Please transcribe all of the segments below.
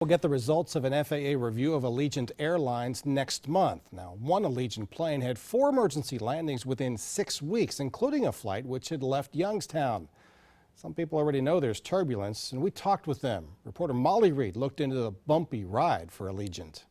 We'll get the results of an FAA review of Allegiant Airlines next month. Now, one Allegiant plane had 4 emergency landings within 6 weeks, including a flight which had left Youngstown. Some people already know there's turbulence, and we talked with them. Reporter Molly Reed looked into the bumpy ride for Allegiant.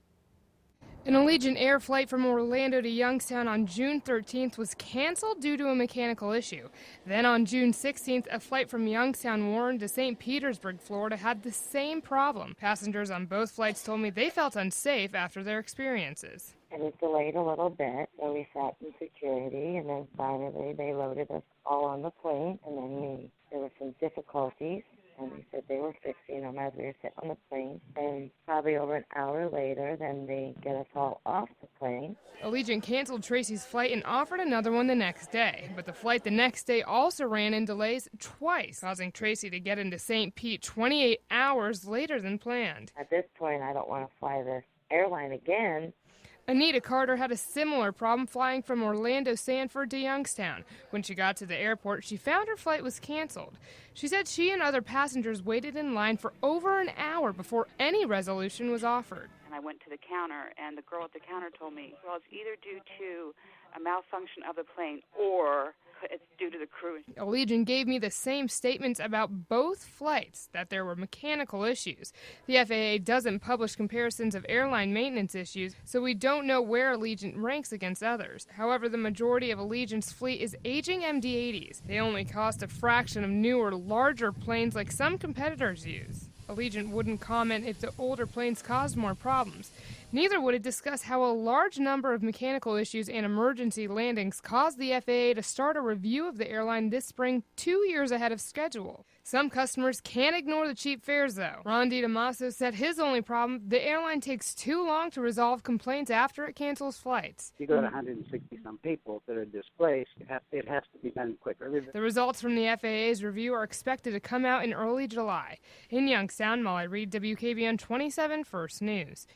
An Allegiant Air flight from Orlando to Youngstown on June 13th was canceled due to a mechanical issue. Then on June 16th, a flight from Youngstown Warren to St. Petersburg, Florida had the same problem. Passengers on both flights told me they felt unsafe after their experiences. And it delayed a little bit, so we sat in security, and then finally they loaded us all on the plane, and then there were some difficulties. And they said they were fixing them as we were sitting on the plane. And probably over an hour later, then they get us all off the plane. Allegiant canceled Tracy's flight and offered another one the next day. But the flight the next day also ran in delays twice, causing Tracy to get into St. Pete 28 hours later than planned. At this point, I don't want to fly this airline again. Anita Carter had a similar problem flying from Orlando Sanford to Youngstown. When she got to the airport, she found her flight was canceled. She said she and other passengers waited in line for over an hour before any resolution was offered. And I went to the counter, and the girl at the counter told me, well, it's either due to a malfunction of the plane or it's due to the crew. Allegiant gave me the same statements about both flights, that there were mechanical issues. The FAA doesn't publish comparisons of airline maintenance issues, so we don't know where Allegiant ranks against others. However, the majority of Allegiant's fleet is aging MD-80s. They only cost a fraction of newer, larger planes like some competitors use. Allegiant wouldn't comment if the older planes caused more problems. Neither would it discuss how a large number of mechanical issues and emergency landings caused the FAA to start a review of the airline this spring 2 years ahead of schedule. Some customers can't ignore the cheap fares, though. Ron DiDamasso said his only problem, the airline takes too long to resolve complaints after it cancels flights. You got 160-some people that are displaced. It has to be done quicker. The results from the FAA's review are expected to come out in early July. In Youngstown, Molly Reed, WKBN 27 First News.